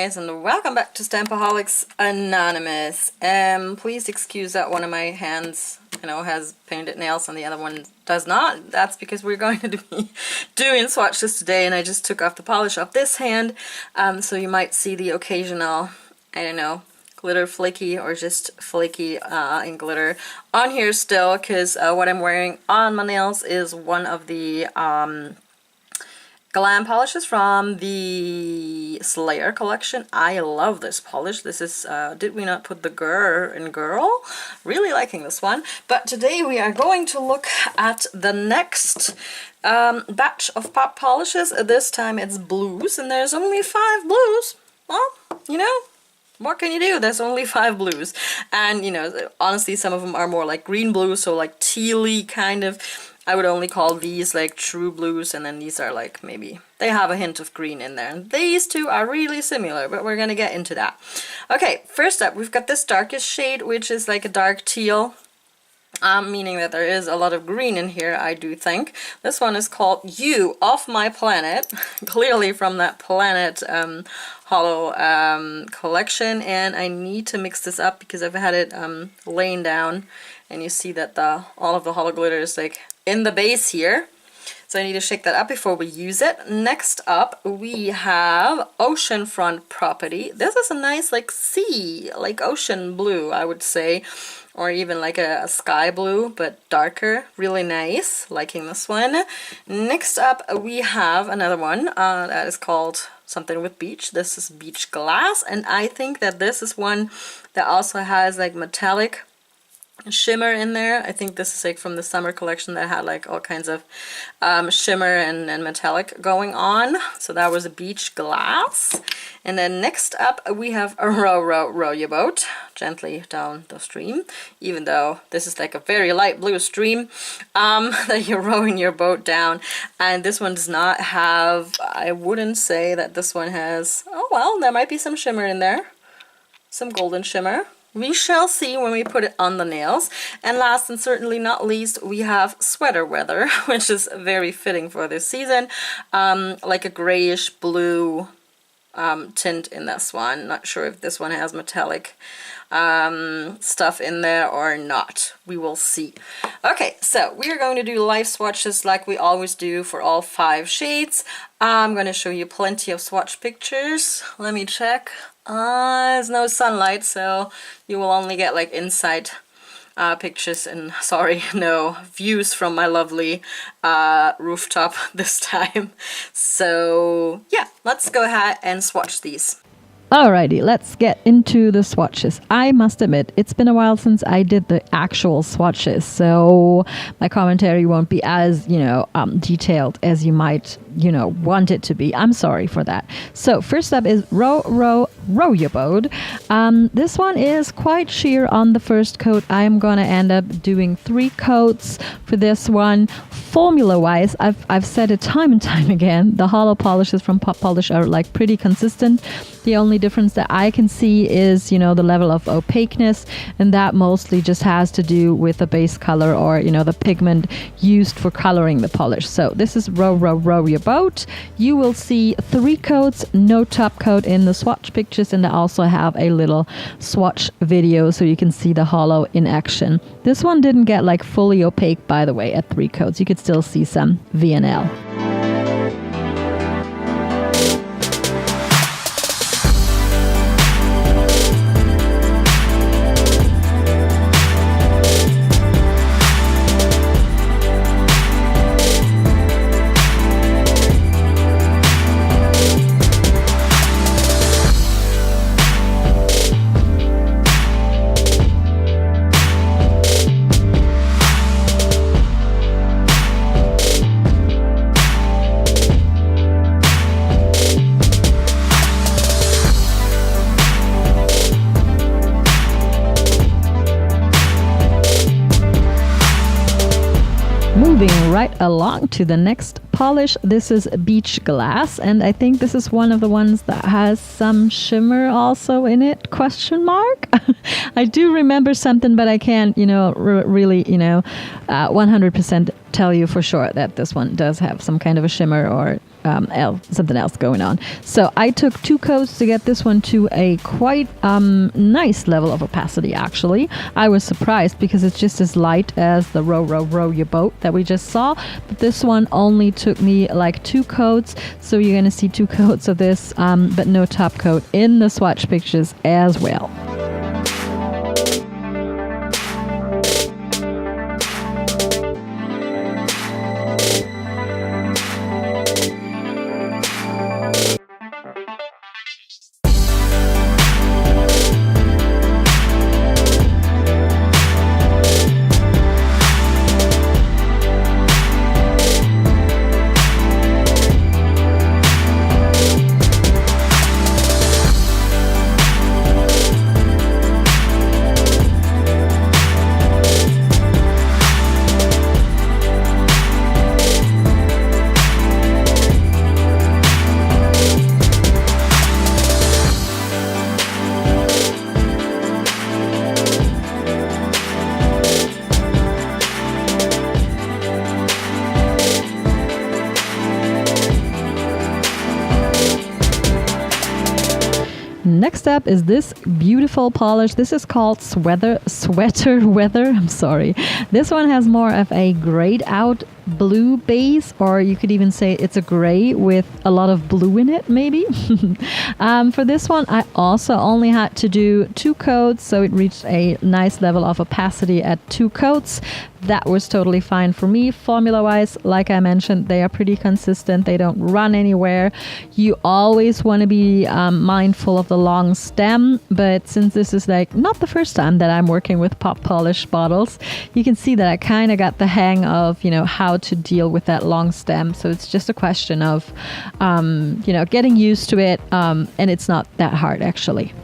guys, and welcome back to Stampaholics Anonymous. Please excuse that one of my hands, has painted nails and the other one does not. That's because we're going to be doing swatches today, and I just took off the polish off this hand, so you might see the occasional, glitter flaky or just flaky in glitter on here still, because what I'm wearing on my nails is one of the glam polishes from the Slayer collection. I love this polish. This is, did we not put the Girl in Girl? Really liking this one. But today we are going to look at the next batch of pop polishes. This time it's blues, and there's only 5 blues. Well, what can you do? There's only 5 blues. And, honestly, some of them are more like green blue, so like tealy kind of. I would only call these like true blues, and then these are like maybe they have a hint of green in there. And these two are really similar, but we're gonna get into that. Okay, first up, we've got this darkest shade, which is like a dark teal, meaning that there is a lot of green in here, I do think. This one is called You Off My Planet, clearly from that Planet Holo collection, and I need to mix this up because I've had it laying down, and you see that all of the holo glitter is like in the base here. So I need to shake that up before we use it. Next up, we have Oceanfront Property. This is a nice like sea, like ocean blue, I would say, or even like a sky blue, but darker. Really nice. Liking this one. Next up, we have another one that is called something with beach. This is Beach Glass, and I think that this is one that also has like metallic shimmer in there. I think this is like from the summer collection that had like all kinds of shimmer and metallic going on. So that was a Beach Glass. And then next up we have a row your boat gently down the stream, even though this is like a very light blue stream that you're rowing your boat down. And this one does not have, I wouldn't say that this one has, oh well, there might be some shimmer in there, some golden shimmer. We shall see when we put it on the nails. And last and certainly not least, we have Sweater Weather, which is very fitting for this season. Like a grayish blue tint in this one. Not sure if this one has metallic stuff in there or not. We will see. Okay, so we are going to do live swatches like we always do for all 5 shades. I'm going to show you plenty of swatch pictures. Let me check. There's no sunlight, so you will only get like inside pictures, and sorry, no views from my lovely rooftop this time. So yeah, let's go ahead and swatch these. Alrighty, let's get into the swatches. I must admit, it's been a while since I did the actual swatches, so my commentary won't be as, detailed as you might, want it to be. I'm sorry for that. So first up is row your boat. This one is quite sheer on the first coat. I'm gonna end up doing 3 coats for this one. Formula-wise, I've said it time and time again, the holo polishes from Pop Polish are like pretty consistent. The only difference that I can see is, the level of opaqueness, and that mostly just has to do with the base color or, the pigment used for coloring the polish. So this is row your boat. You will see 3 coats, no top coat in the swatch pictures, and I also have a little swatch video so you can see the holo in action. This one didn't get like fully opaque, by the way, at 3 coats. You could still see some VNL. Moving right along to the next polish, this is Beach Glass, and I think this is one of the ones that has some shimmer also in it, question mark. I do remember something, but I can't, really, 100% tell you for sure that this one does have some kind of a shimmer or something else going on. So I took 2 coats to get this one to a quite nice level of opacity. Actually, I was surprised because it's just as light as the row your boat that we just saw, but this one only took me like 2 coats. So you're gonna see 2 coats of this, but no top coat in the swatch pictures as well. Next up is this beautiful polish. This is called Sweater Weather. I'm sorry. This one has more of a grayed out blue base, or you could even say it's a gray with a lot of blue in it, maybe. For this one, I also only had to do 2 coats, so it reached a nice level of opacity at 2 coats. That was totally fine for me. Formula-wise, like I mentioned, they are pretty consistent. They don't run anywhere. You always want to be mindful of the long stem, but since this is like not the first time that I'm working with P.O.P polish bottles, you can see that I kind of got the hang of, how to deal with that long stem. So it's just a question of, getting used to it, and it's not that hard actually.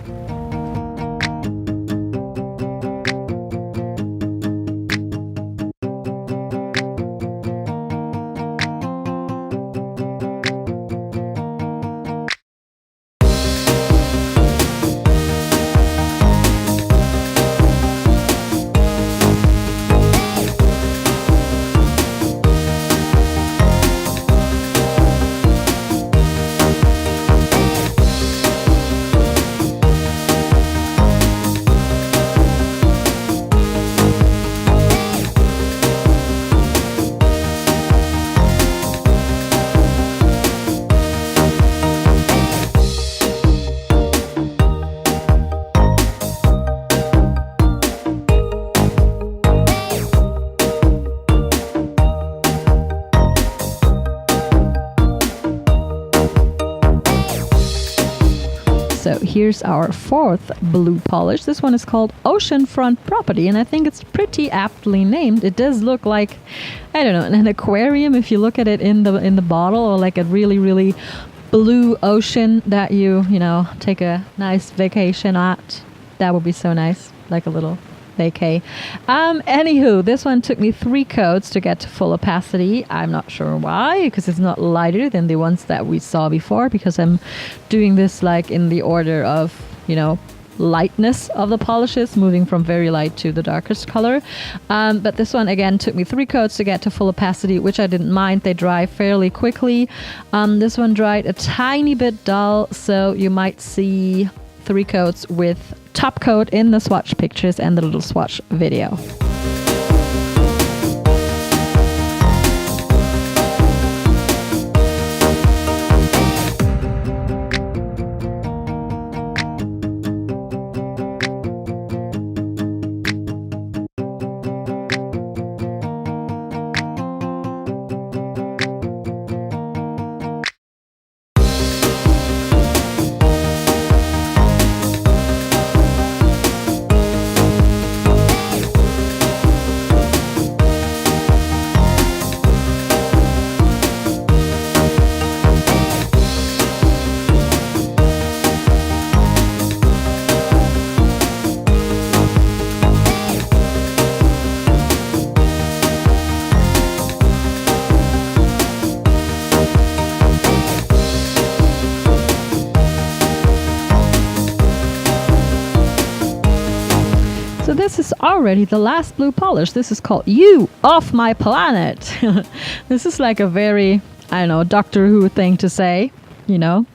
So here's our 4th blue polish. This one is called Oceanfront Property, and I think it's pretty aptly named. It does look like, I don't know, an aquarium if you look at it in the bottle, or like a really, really blue ocean that you take a nice vacation at. That would be so nice, like a little vacay. Anywho, this one took me 3 coats to get to full opacity. I'm not sure why, because it's not lighter than the ones that we saw before, because I'm doing this like in the order of, lightness of the polishes, moving from very light to the darkest color. But this one again took me 3 coats to get to full opacity, which I didn't mind. They dry fairly quickly. This one dried a tiny bit dull, so you might see 3 coats with top coat in the swatch pictures and the little swatch video. So this is already the last blue polish. This is called You Off My Planet. This is like a very I don't know, Doctor Who thing to say, you know,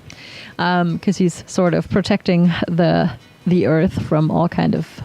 because he's sort of protecting the Earth from all kind of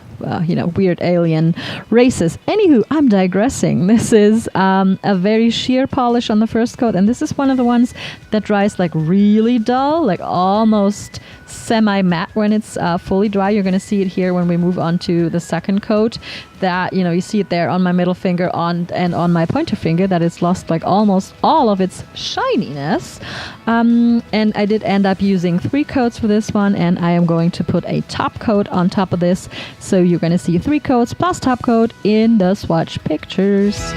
weird alien races. Anywho, I'm digressing. This is a very sheer polish on the first coat, and this is one of the ones that dries like really dull, like almost semi-matte when it's fully dry. You're going to see it here when we move on to the second coat, that you see it there on my middle finger and on my pointer finger, that it's lost like almost all of its shininess. And I did end up using 3 coats for this one, and I am going to put a top coat on top of this, so you're going to see 3 coats plus top coat in the swatch pictures.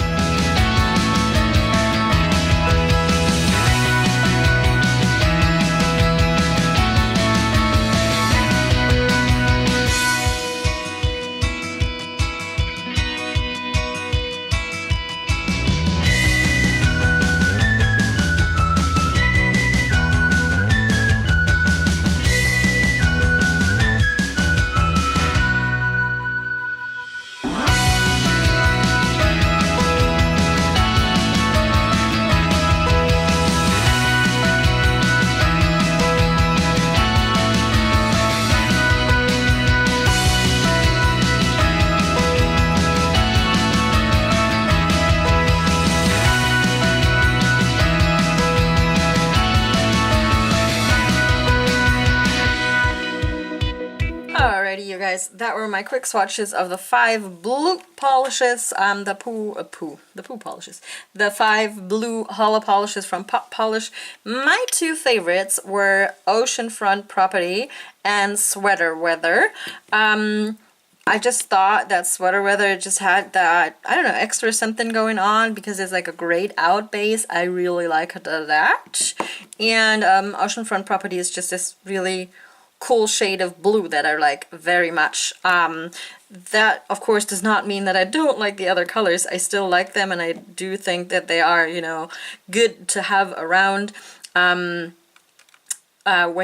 Alrighty, you guys, that were my quick swatches of the 5 blue polishes, the P.O.P polishes, the 5 blue Holo polishes from P.O.P Polish. My 2 favorites were Oceanfront Property and Sweater Weather. I just thought that Sweater Weather just had that, I don't know, extra something going on because it's like a grayed out base. I really like that. And Oceanfront Property is just this really cool shade of blue that I like very much. That of course does not mean that I don't like the other colors. I still like them, and I do think that they are, good to have around when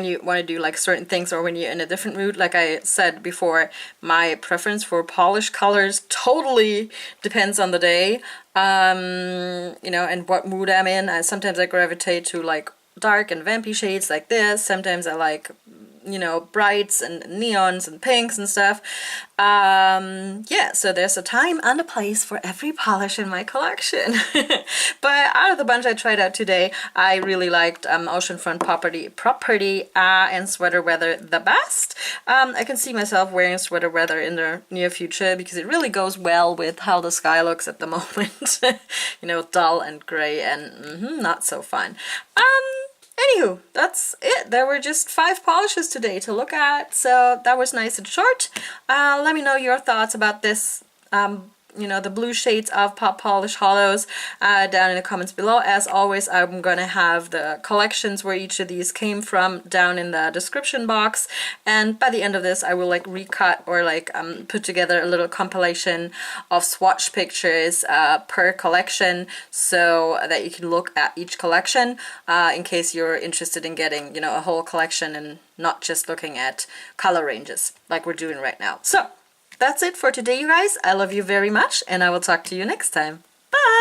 you want to do like certain things, or when you're in a different mood. Like I said before, my preference for polish colors totally depends on the day, and what mood I'm in. Sometimes I gravitate to like dark and vampy shades like this. Sometimes I like brights and neons and pinks and stuff. Yeah, so there's a time and a place for every polish in my collection. But out of the bunch I tried out today, I really liked Oceanfront Property and Sweater Weather the best. I can see myself wearing Sweater Weather in the near future because it really goes well with how the sky looks at the moment. Dull and gray and not so fun. Anywho, that's it. There were just 5 polishes today to look at, so that was nice and short. Let me know your thoughts about this, the blue shades of P.O.P Polish Holos down in the comments below. As always, I'm gonna have the collections where each of these came from down in the description box, and by the end of this I will like recut or like put together a little compilation of swatch pictures per collection, so that you can look at each collection in case you're interested in getting a whole collection and not just looking at color ranges like we're doing right now. So that's it for today, you guys. I love you very much, and I will talk to you next time. Bye!